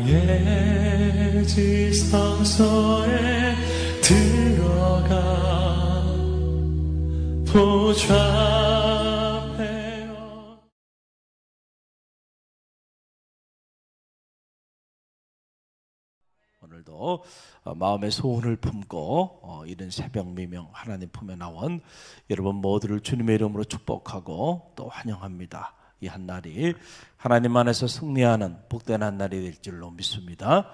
나의 지성소에 들어가 보좌하며. 오늘도 마음의 소원을 품고 이른 새벽 미명 하나님 품에 나온 여러분 모두를 주님의 이름으로 축복하고 또 환영합니다. 이 한 날이 하나님 안에서 승리하는 복된 한 날이 될 줄로 믿습니다.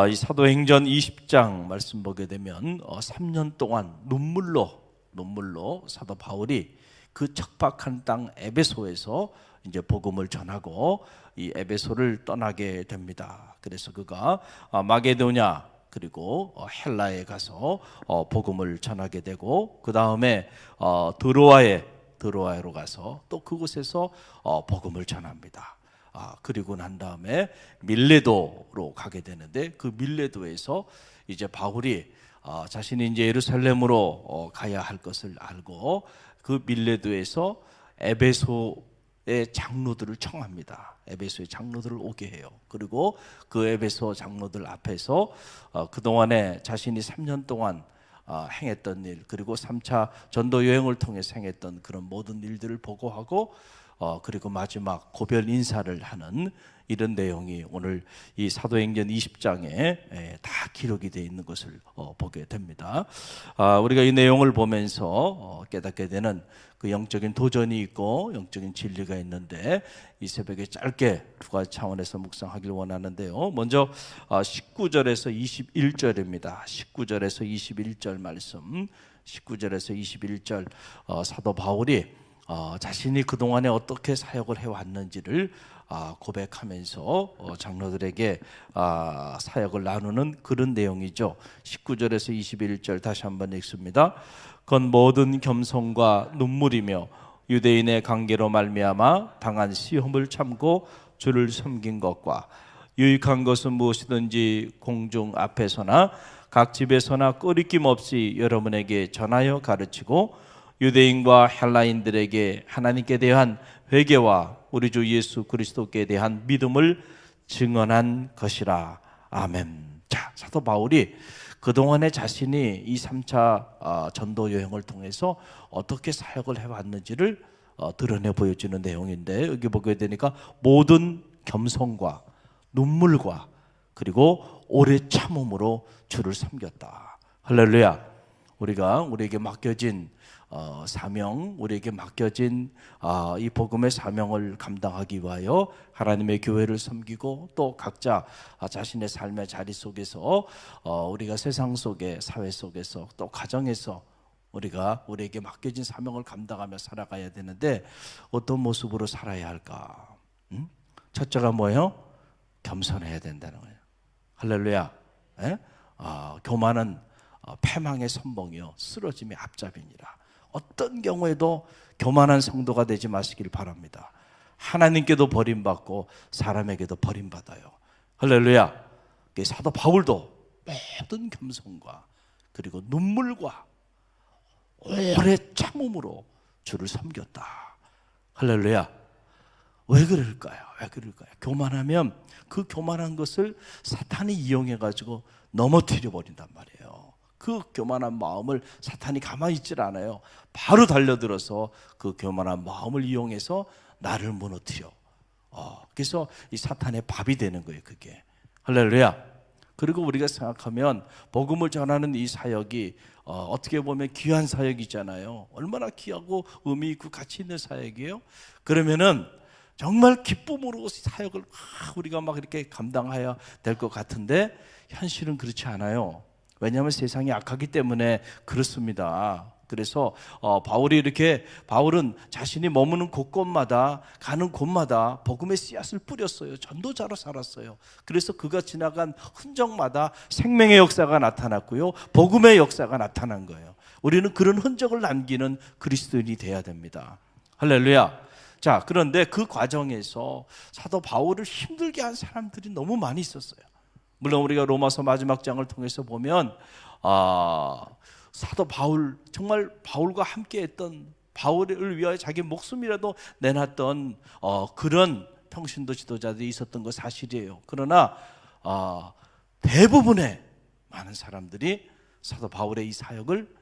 이 사도행전 20장 말씀 보게 되면 3년 동안 눈물로 사도 바울이 그 척박한 땅 에베소에서 이제 복음을 전하고 이 에베소를 떠나게 됩니다. 그래서 그가 마게도냐 그리고 헬라에 가서 복음을 전하게 되고, 그 다음에 드로아로 가서 또 그곳에서 복음을 전합니다. 그리고 난 다음에 밀레도로 가게 되는데, 그 밀레도에서 이제 바울이 자신이 이제 예루살렘으로 가야 할 것을 알고 그 밀레도에서 에베소의 장로들을 청합니다. 에베소의 장로들을 오게 해요. 그리고 그 에베소 장로들 앞에서 그동안에 자신이 3년 동안 행했던 일, 그리고 3차 전도 여행을 통해서 행했던 그런 모든 일들을 보고하고 그리고 마지막 고별 인사를 하는 이런 내용이 오늘 이 사도행전 20장에 다 기록이 되어 있는 것을 보게 됩니다. 우리가 이 내용을 보면서 깨닫게 되는 그 영적인 도전이 있고 영적인 진리가 있는데, 이 새벽에 짧게 두 가지 차원에서 묵상하길 원하는데요. 먼저 19절에서 21절입니다. 19절에서 21절 말씀, 19절에서 21절 사도 바울이 자신이 그동안에 어떻게 사역을 해왔는지를 고백하면서 장로들에게 사역을 나누는 그런 내용이죠. 19절에서 21절 다시 한번 읽습니다. 건 모든 겸손과 눈물이며 유대인의 관계로 말미암아 당한 시험을 참고 주를 섬긴 것과 유익한 것은 무엇이든지 공중 앞에서나 각 집에서나 꺼리낌 없이 여러분에게 전하여 가르치고 유대인과 헬라인들에게 하나님께 대한 회개와 우리 주 예수 그리스도께 대한 믿음을 증언한 것이라. 아멘. 자, 사도 바울이 그동안에 자신이 이 3차 전도 여행을 통해서 어떻게 사역을 해왔는지를 드러내 보여주는 내용인데, 여기 보게 되니까 모든 겸손과 눈물과 그리고 오래 참음으로 주를 섬겼다. 할렐루야. 우리에게 맡겨진 사명, 우리에게 맡겨진 이 복음의 사명을 감당하기 위하여 하나님의 교회를 섬기고 또 각자 자신의 삶의 자리 속에서 우리가 세상 속에, 사회 속에서 또 가정에서 우리에게 맡겨진 사명을 감당하며 살아가야 되는데, 어떤 모습으로 살아야 할까? 첫째가 뭐예요? 겸손해야 된다는 거예요. 할렐루야. 교만은 패망의 선봉이요 쓰러짐의 앞잡이니라. 어떤 경우에도 교만한 성도가 되지 마시길 바랍니다. 하나님께도 버림받고 사람에게도 버림받아요. 할렐루야. 사도 바울도 모든 겸손과 그리고 눈물과 오래 참음으로 주를 섬겼다. 할렐루야. 왜 그럴까요? 교만하면 그 교만한 것을 사탄이 이용해가지고 넘어뜨려 버린단 말이에요. 그 교만한 마음을 사탄이 가만히 있질 않아요. 바로 달려들어서 그 교만한 마음을 이용해서 나를 무너뜨려. 그래서 이 사탄의 밥이 되는 거예요, 그게. 할렐루야. 그리고 우리가 생각하면 복음을 전하는 이 사역이 어떻게 보면 귀한 사역이잖아요. 얼마나 귀하고 의미 있고 가치 있는 사역이에요. 그러면은 정말 기쁨으로 사역을 우리가 막 이렇게 감당해야 될 것 같은데, 현실은 그렇지 않아요. 왜냐하면 세상이 악하기 때문에 그렇습니다. 그래서 바울은 자신이 머무는 곳곳마다, 가는 곳마다 복음의 씨앗을 뿌렸어요. 전도자로 살았어요. 그래서 그가 지나간 흔적마다 생명의 역사가 나타났고요, 복음의 역사가 나타난 거예요. 우리는 그런 흔적을 남기는 그리스도인이 돼야 됩니다. 할렐루야. 자, 그런데 그 과정에서 사도 바울을 힘들게 한 사람들이 너무 많이 있었어요. 물론 우리가 로마서 마지막 장을 통해서 보면 사도 바울, 정말 바울과 함께 했던, 바울을 위하여 자기 목숨이라도 내놨던 그런 평신도 지도자들이 있었던 거 사실이에요. 그러나 대부분의 많은 사람들이 사도 바울의 이 사역을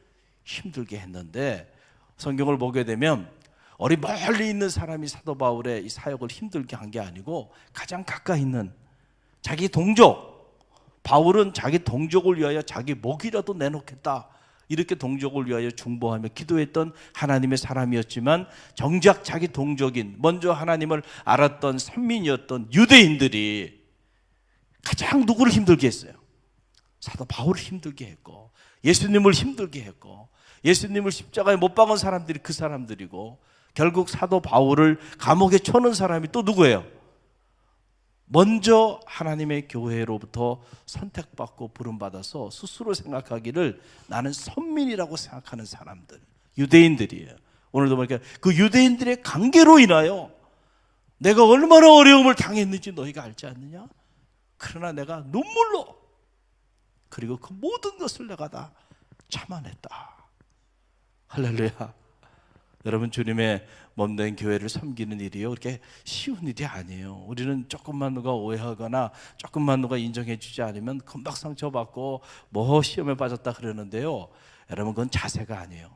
힘들게 했는데, 성경을 보게 되면 어리 멀리 있는 사람이 사도 바울의 이 사역을 힘들게 한 게 아니고 가장 가까이 있는 자기 동족, 바울은 자기 동족을 위하여 자기 목이라도 내놓겠다, 이렇게 동족을 위하여 중보하며 기도했던 하나님의 사람이었지만, 정작 자기 동족인 먼저 하나님을 알았던 선민이었던 유대인들이 가장 누구를 힘들게 했어요? 사도 바울을 힘들게 했고, 예수님을 힘들게 했고, 예수님을 십자가에 못 박은 사람들이 그 사람들이고, 결국 사도 바울을 감옥에 쳐넣은 사람이 또 누구예요? 먼저 하나님의 교회로부터 선택받고 부름받아서 스스로 생각하기를 나는 선민이라고 생각하는 사람들, 유대인들이에요. 오늘도 보니까 그 유대인들의 관계로 인하여 내가 얼마나 어려움을 당했는지 너희가 알지 않느냐? 그러나 내가 눈물로, 그리고 그 모든 것을 내가 다 참아냈다. 할렐루야. 여러분, 주님의 몸된 교회를 섬기는 일이요, 그렇게 쉬운 일이 아니에요. 우리는 조금만 누가 오해하거나 조금만 누가 인정해 주지 않으면 금방 상처받고 뭐 시험에 빠졌다 그러는데요, 여러분, 그건 자세가 아니에요.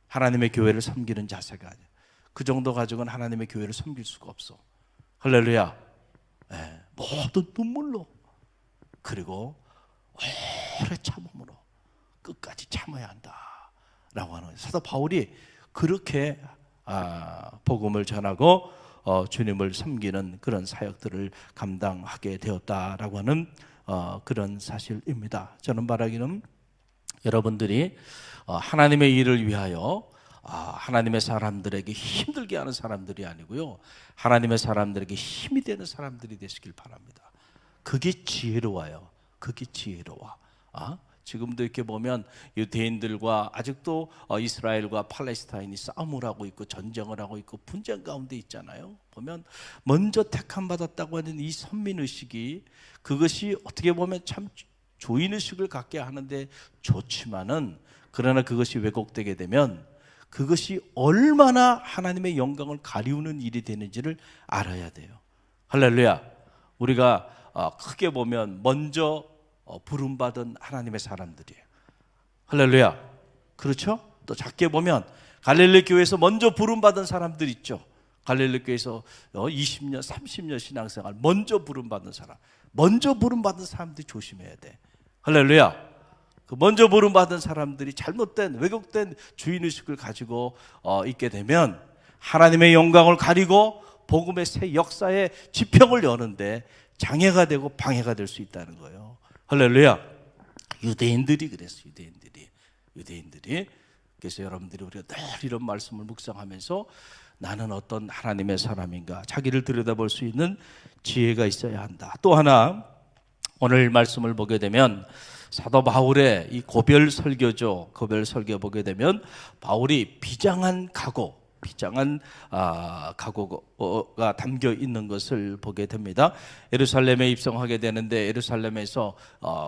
하나님의 교회를 섬기는 자세가 아니에요. 그 정도 가지고는 하나님의 교회를 섬길 수가 없어. 할렐루야. 네, 모든 눈물로, 그리고 오래 참음으로 끝까지 참아야 한다라고 하는 거예요. 사도 바울이 그렇게 복음을 전하고 주님을 섬기는 그런 사역들을 감당하게 되었다라고 하는 그런 사실입니다. 저는 바라기는 여러분들이 하나님의 일을 위하여 하나님의 사람들에게 힘들게 하는 사람들이 아니고요, 하나님의 사람들에게 힘이 되는 사람들이 되시길 바랍니다. 그게 지혜로워요. 그게 지혜로워. 지금도 이렇게 보면 유대인들과 아직도 이스라엘과 팔레스타인이 싸움을 하고 있고 전쟁을 하고 있고 분쟁 가운데 있잖아요. 보면 먼저 택함 받았다고 하는 이 선민의식이, 그것이 어떻게 보면 참 조인의식을 갖게 하는데 좋지만은, 그러나 그것이 왜곡되게 되면 그것이 얼마나 하나님의 영광을 가리우는 일이 되는지를 알아야 돼요. 할렐루야. 우리가 크게 보면 먼저 부름받은 하나님의 사람들이에요. 할렐루야. 그렇죠? 또 작게 보면 갈릴리 교회에서 먼저 부름받은 사람들 있죠. 갈릴리 교회에서 20년, 30년 신앙생활 먼저 부름받은 사람, 먼저 부름받은 사람들이 조심해야 돼. 할렐루야. 그 먼저 부름받은 사람들이 잘못된, 왜곡된 주인의식을 가지고 있게 되면 하나님의 영광을 가리고 복음의 새 역사의 지평을 여는데 장애가 되고 방해가 될 수 있다는 거예요. 할렐루야. 유대인들이 그랬어요. 유대인들이. 그래서 여러분들이, 우리가 늘 이런 말씀을 묵상하면서 나는 어떤 하나님의 사람인가, 자기를 들여다볼 수 있는 지혜가 있어야 한다. 또 하나, 오늘 말씀을 보게 되면 사도 바울의 이 고별 설교죠. 고별 설교 보게 되면 바울이 비장한 각오가 담겨 있는 것을 보게 됩니다. 예루살렘에 입성하게 되는데, 예루살렘에서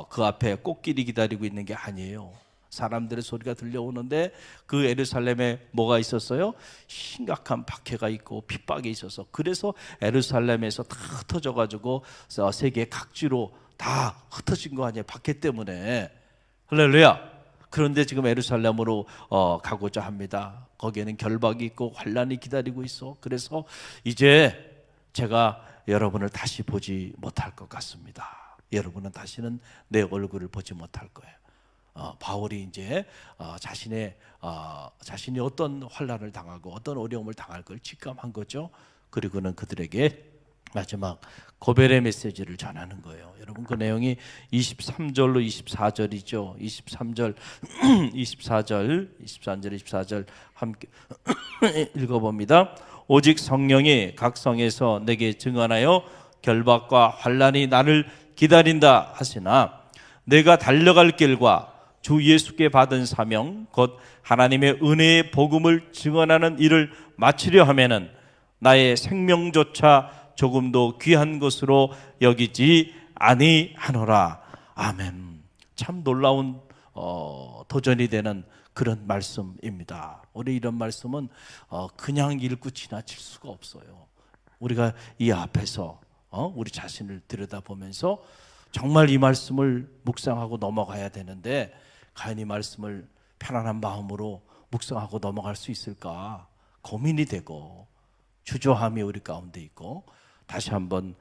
그 앞에 꽃길이 기다리고 있는 게 아니에요. 사람들의 소리가 들려오는데, 그 예루살렘에 뭐가 있었어요? 심각한 박해가 있고 핍박이 있어서, 그래서 예루살렘에서 다 흩어져 가지고 세계 각지로 다 흩어진 거 아니에요, 박해 때문에. 할렐루야. 그런데 지금 예루살렘으로 가고자 합니다. 거기에는 결박이 있고 환란이 기다리고 있어. 그래서 이제 제가 여러분을 다시 보지 못할 것 같습니다. 여러분은 다시는 내 얼굴을 보지 못할 거예요. 바울이 이제 자신이 어떤 환란을 당하고 어떤 어려움을 당할 걸 직감한 거죠. 그리고는 그들에게 마지막 고별의 메시지를 전하는 거예요. 여러분, 그 내용이 23절로 24절이죠. 23절, 24절 함께 읽어봅니다. 오직 성령이 각 성에서 내게 증언하여 결박과 환란이 나를 기다린다 하시나, 내가 달려갈 길과 주 예수께 받은 사명, 곧 하나님의 은혜의 복음을 증언하는 일을 마치려 하면은 나의 생명조차 조금도 귀한 것으로 여기지 아니하노라. 아멘. 참 놀라운 도전이 되는 그런 말씀입니다. 우리 이런 말씀은 그냥 읽고 지나칠 수가 없어요. 우리가 이 앞에서 우리 자신을 들여다보면서 정말 이 말씀을 묵상하고 넘어가야 되는데 과연 이 말씀을 편안한 마음으로 묵상하고 넘어갈 수 있을까 고민이 되고 주저함이 우리 가운데 있고 다시 한번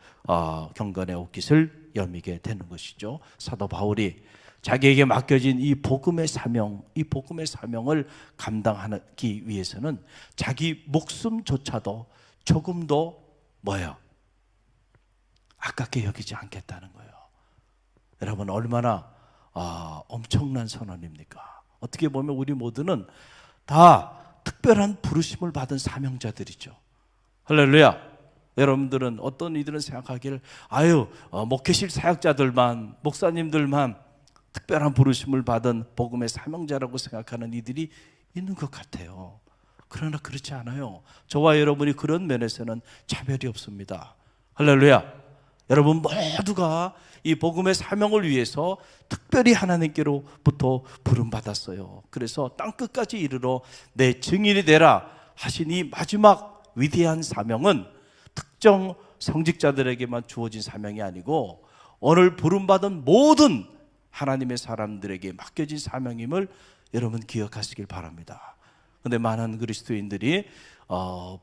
경건의 옷깃을 여미게 되는 것이죠. 사도 바울이 자기에게 맡겨진 이 복음의 사명을 감당하기 위해서는 자기 목숨조차도 조금도 아깝게 여기지 않겠다는 거예요. 여러분 얼마나 엄청난 선언입니까? 어떻게 보면 우리 모두는 다 특별한 부르심을 받은 사명자들이죠. 할렐루야. 여러분들은 어떤 이들은 생각하기를 목회실 사역자들만 목사님들만 특별한 부르심을 받은 복음의 사명자라고 생각하는 이들이 있는 것 같아요. 그러나 그렇지 않아요. 저와 여러분이 그런 면에서는 차별이 없습니다. 할렐루야. 여러분 모두가 이 복음의 사명을 위해서 특별히 하나님께로부터 부름받았어요. 그래서 땅끝까지 이르러 내 증인이 되라 하신 이 마지막 위대한 사명은 특정 성직자들에게만 주어진 사명이 아니고 오늘 부름받은 모든 하나님의 사람들에게 맡겨진 사명임을 여러분 기억하시길 바랍니다. 그런데 많은 그리스도인들이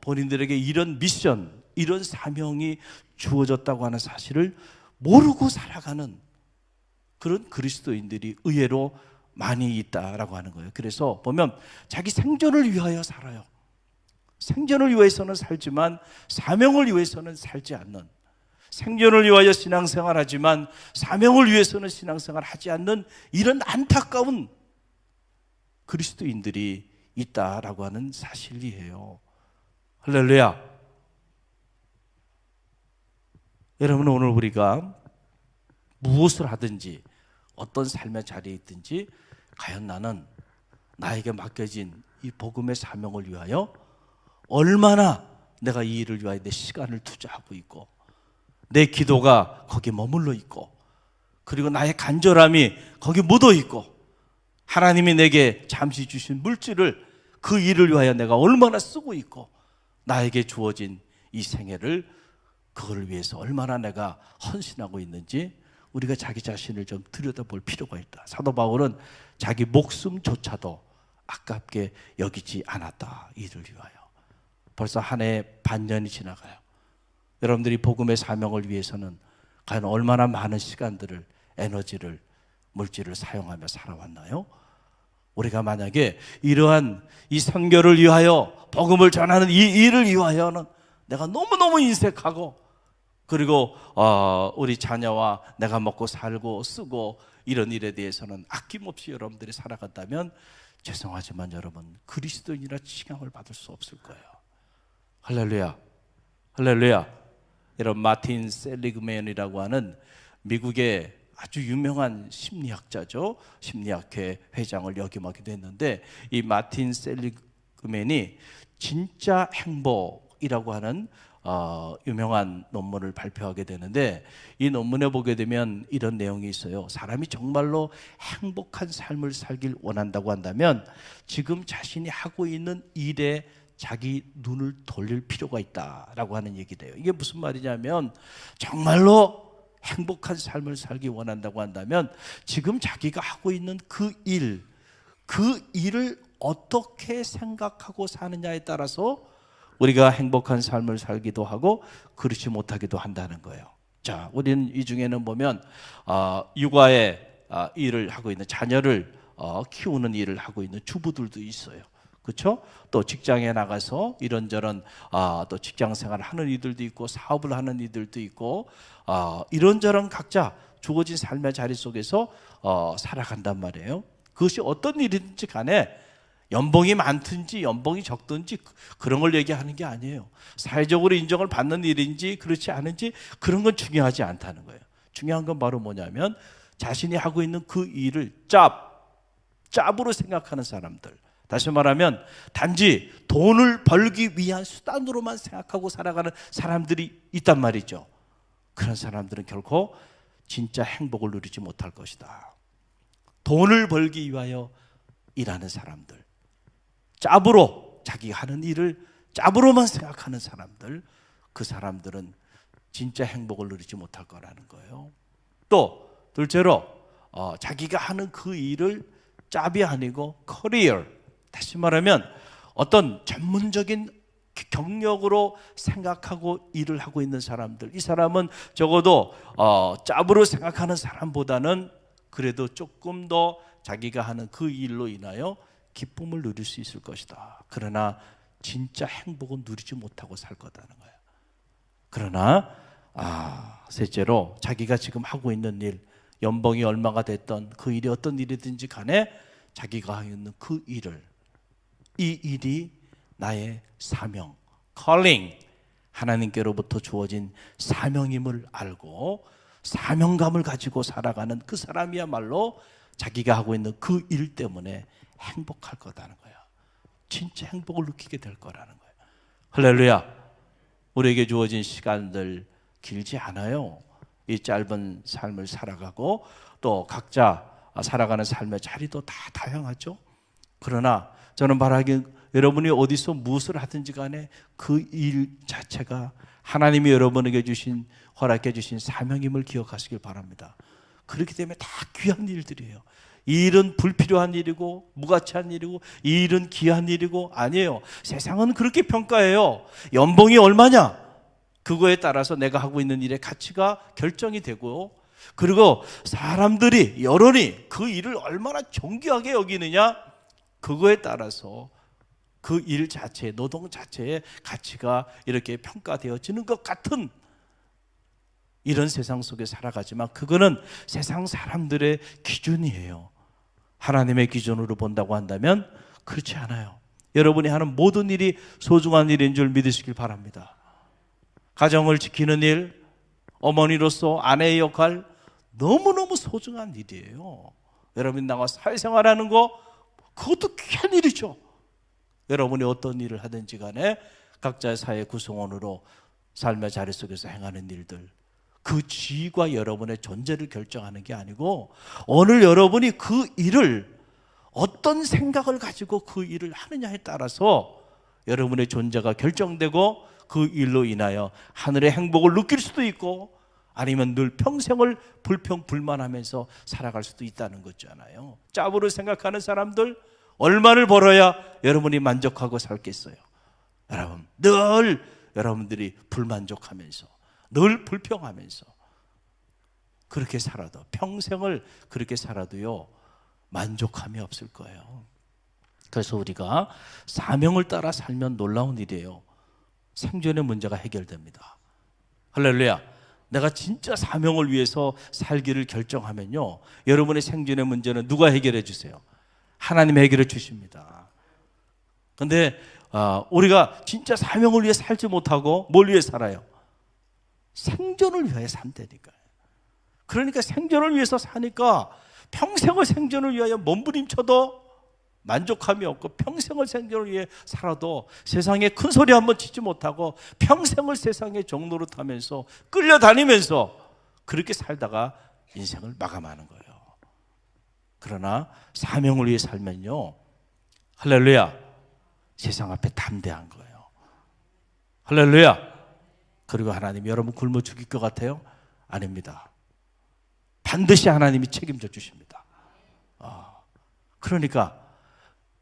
본인들에게 이런 미션, 이런 사명이 주어졌다고 하는 사실을 모르고 살아가는 그런 그리스도인들이 의외로 많이 있다라고 하는 거예요. 그래서 보면 자기 생존을 위하여 살아요. 생존을 위해서는 살지만 사명을 위해서는 살지 않는, 생존을 위하여 신앙생활하지만 사명을 위해서는 신앙생활하지 않는 이런 안타까운 그리스도인들이 있다라고 하는 사실이에요. 할렐루야. 여러분 오늘 우리가 무엇을 하든지 어떤 삶의 자리에 있든지 과연 나는 나에게 맡겨진 이 복음의 사명을 위하여 얼마나 내가 이 일을 위하여 내 시간을 투자하고 있고 내 기도가 거기에 머물러 있고 그리고 나의 간절함이 거기에 묻어 있고 하나님이 내게 잠시 주신 물질을 그 일을 위하여 내가 얼마나 쓰고 있고 나에게 주어진 이 생애를 그걸 위해서 얼마나 내가 헌신하고 있는지 우리가 자기 자신을 좀 들여다볼 필요가 있다. 사도 바울은 자기 목숨조차도 아깝게 여기지 않았다. 이를 위하여. 벌써 한 해 반년이 지나가요. 여러분들이 복음의 사명을 위해서는 과연 얼마나 많은 시간들을, 에너지를, 물질을 사용하며 살아왔나요? 우리가 만약에 이러한 이 선교를 위하여 복음을 전하는 이 일을 위하여는 내가 너무너무 인색하고 그리고 우리 자녀와 내가 먹고 살고 쓰고 이런 일에 대해서는 아낌없이 여러분들이 살아간다면 죄송하지만 여러분 그리스도인이라 칭함을 받을 수 없을 거예요. 할렐루야. 할렐루야. 여러분 마틴 셀리그맨이라고 하는 미국의 아주 유명한 심리학자죠. 심리학회 회장을 역임하기도 했는데 이 마틴 셀리그맨이 진짜 행복이라고 하는 유명한 논문을 발표하게 되는데 이 논문에 보게 되면 이런 내용이 있어요. 사람이 정말로 행복한 삶을 살길 원한다고 한다면 지금 자신이 하고 있는 일에 자기 눈을 돌릴 필요가 있다라고 하는 얘기래요. 이게 무슨 말이냐면 정말로 행복한 삶을 살기 원한다고 한다면 지금 자기가 하고 있는 그 일을 어떻게 생각하고 사느냐에 따라서 우리가 행복한 삶을 살기도 하고 그렇지 못하기도 한다는 거예요. 자, 우리는 이 중에는 보면 육아의 일을 하고 있는 자녀를 키우는 일을 하고 있는 주부들도 있어요. 그렇죠? 또 직장에 나가서 이런저런 또 직장 생활을 하는 이들도 있고 사업을 하는 이들도 있고 이런저런 각자 주어진 삶의 자리 속에서 살아간단 말이에요. 그것이 어떤 일이든지 간에 연봉이 많든지 연봉이 적든지 그런 걸 얘기하는 게 아니에요. 사회적으로 인정을 받는 일인지 그렇지 않은지 그런 건 중요하지 않다는 거예요. 중요한 건 바로 뭐냐면 자신이 하고 있는 그 일을 짭으로 생각하는 사람들, 다시 말하면 단지 돈을 벌기 위한 수단으로만 생각하고 살아가는 사람들이 있단 말이죠. 그런 사람들은 결코 진짜 행복을 누리지 못할 것이다. 돈을 벌기 위하여 일하는 사람들, 짭으로 자기가 하는 일을 짭으로만 생각하는 사람들, 그 사람들은 진짜 행복을 누리지 못할 거라는 거예요. 또 둘째로 자기가 하는 그 일을 잡이 아니고 커리어, 다시 말하면 어떤 전문적인 경력으로 생각하고 일을 하고 있는 사람들, 이 사람은 적어도 짭으로 생각하는 사람보다는 그래도 조금 더 자기가 하는 그 일로 인하여 기쁨을 누릴 수 있을 것이다. 그러나 진짜 행복은 누리지 못하고 살 거다는 거예요. 그러나 셋째로 자기가 지금 하고 있는 일, 연봉이 얼마가 됐던 그 일이 어떤 일이든지 간에 자기가 하고 있는 그 일을, 이 일이 나의 사명, calling, 하나님께로부터 주어진 사명임을 알고 사명감을 가지고 살아가는 그 사람이야말로 자기가 하고 있는 그 일 때문에 행복할 거다는 거예요. 진짜 행복을 느끼게 될 거라는 거예요. 할렐루야. 우리에게 주어진 시간들 길지 않아요. 이 짧은 삶을 살아가고 또 각자 살아가는 삶의 자리도 다 다양하죠. 그러나 저는 바라기 여러분이 어디서 무엇을 하든지 간에 그 일 자체가 하나님이 여러분에게 주신, 허락해 주신 사명임을 기억하시길 바랍니다. 그렇기 때문에 다 귀한 일들이에요. 이 일은 불필요한 일이고 무가치한 일이고 이 일은 귀한 일이고 아니에요. 세상은 그렇게 평가해요. 연봉이 얼마냐? 그거에 따라서 내가 하고 있는 일의 가치가 결정이 되고, 그리고 사람들이, 여론이 그 일을 얼마나 존귀하게 여기느냐, 그거에 따라서 그 일 자체, 노동 자체의 가치가 이렇게 평가되어지는 것 같은 이런 세상 속에 살아가지만 그거는 세상 사람들의 기준이에요. 하나님의 기준으로 본다고 한다면 그렇지 않아요. 여러분이 하는 모든 일이 소중한 일인 줄 믿으시길 바랍니다. 가정을 지키는 일, 어머니로서 아내의 역할, 너무너무 소중한 일이에요. 여러분이 나가 사회생활하는 거, 그것도 귀한 일이죠. 여러분이 어떤 일을 하든지 간에 각자의 사회 구성원으로 삶의 자리 속에서 행하는 일들, 그 지위가 여러분의 존재를 결정하는 게 아니고 오늘 여러분이 그 일을 어떤 생각을 가지고 그 일을 하느냐에 따라서 여러분의 존재가 결정되고 그 일로 인하여 하늘의 행복을 느낄 수도 있고 아니면 늘 평생을 불평불만하면서 살아갈 수도 있다는 거잖아요. 짭으로 생각하는 사람들, 얼마를 벌어야 여러분이 만족하고 살겠어요? 여러분, 늘 여러분들이 불만족하면서 늘 불평하면서 그렇게 살아도, 평생을 그렇게 살아도요 만족함이 없을 거예요. 그래서 우리가 사명을 따라 살면 놀라운 일이에요. 생존의 문제가 해결됩니다. 할렐루야. 내가 진짜 사명을 위해서 살기를 결정하면요, 여러분의 생존의 문제는 누가 해결해 주세요? 하나님이 해결해 주십니다. 그런데 우리가 진짜 사명을 위해 살지 못하고 뭘 위해 살아요? 생존을 위하여 산다니까요. 그러니까 생존을 위해서 사니까 평생을 생존을 위하여 몸부림쳐도 만족함이 없고, 평생을 생존을 위해 살아도 세상에 큰 소리 한번 치지 못하고 평생을 세상의 종로로 타면서 끌려다니면서 그렇게 살다가 인생을 마감하는 거예요. 그러나 사명을 위해 살면요, 할렐루야, 세상 앞에 담대한 거예요. 할렐루야. 그리고 하나님이 여러분 굶어 죽일 것 같아요? 아닙니다. 반드시 하나님이 책임져 주십니다. 그러니까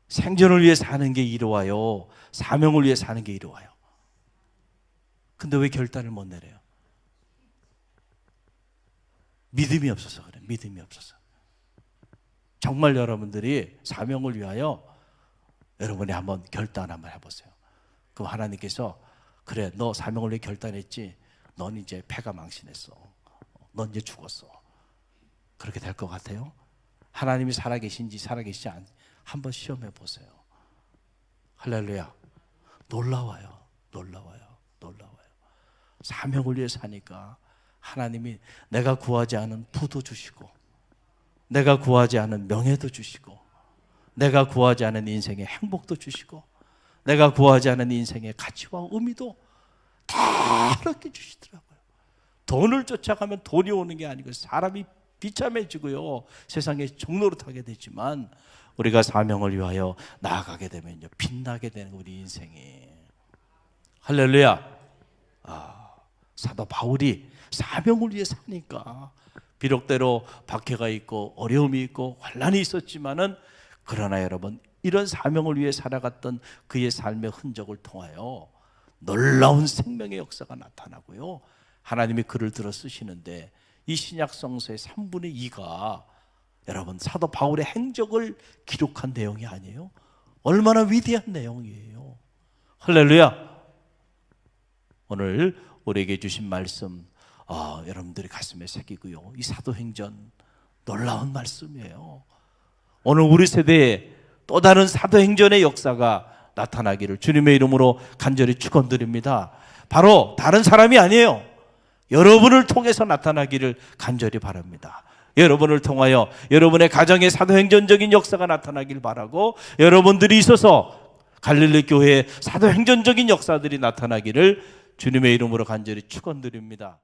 생존을 위해 사는 게 이로와요, 사명을 위해 사는 게 이로와요. 근데 왜 결단을 못 내려요? 믿음이 없어서 그래요. 믿음이 없어서. 정말 여러분들이 사명을 위하여 여러분이 한번 결단 한번 해보세요. 그럼 하나님께서, 그래, 너 사명을 위해 결단했지? 넌 이제 패가 망신했어. 넌 이제 죽었어. 그렇게 될 것 같아요? 하나님이 살아계신지 살아계시지 않은지 한번 시험해 보세요. 할렐루야. 놀라워요. 놀라워요. 놀라워요. 사명을 위해 사니까 하나님이 내가 구하지 않은 부도 주시고, 내가 구하지 않은 명예도 주시고, 내가 구하지 않은 인생의 행복도 주시고, 내가 구하지 않은 인생의 가치와 의미도 다 이렇게 주시더라고요. 돈을 쫓아가면 돈이 오는 게 아니고 사람이 비참해지고요, 세상의 종로로 타게 되지만 우리가 사명을 위하여 나아가게 되면요, 빛나게 되는 우리 인생이. 할렐루야. 사도 바울이 사명을 위해 사니까 비록 때로 박해가 있고 어려움이 있고 환난이 있었지만은 그러나 여러분 이런 사명을 위해 살아갔던 그의 삶의 흔적을 통하여 놀라운 생명의 역사가 나타나고요. 하나님이 그를 들어 쓰시는데 이 신약 성서의 3분의 2가 여러분 사도 바울의 행적을 기록한 내용이 아니에요. 얼마나 위대한 내용이에요. 할렐루야. 오늘 우리에게 주신 말씀 여러분들이 가슴에 새기고요. 이 사도행전 놀라운 말씀이에요. 오늘 우리 세대에 또 다른 사도행전의 역사가 나타나기를 주님의 이름으로 간절히 축원드립니다. 바로 다른 사람이 아니에요. 여러분을 통해서 나타나기를 간절히 바랍니다. 여러분을 통하여 여러분의 가정의 사도행전적인 역사가 나타나길 바라고 여러분들이 있어서 갈릴리 교회의 사도행전적인 역사들이 나타나기를 주님의 이름으로 간절히 축원드립니다.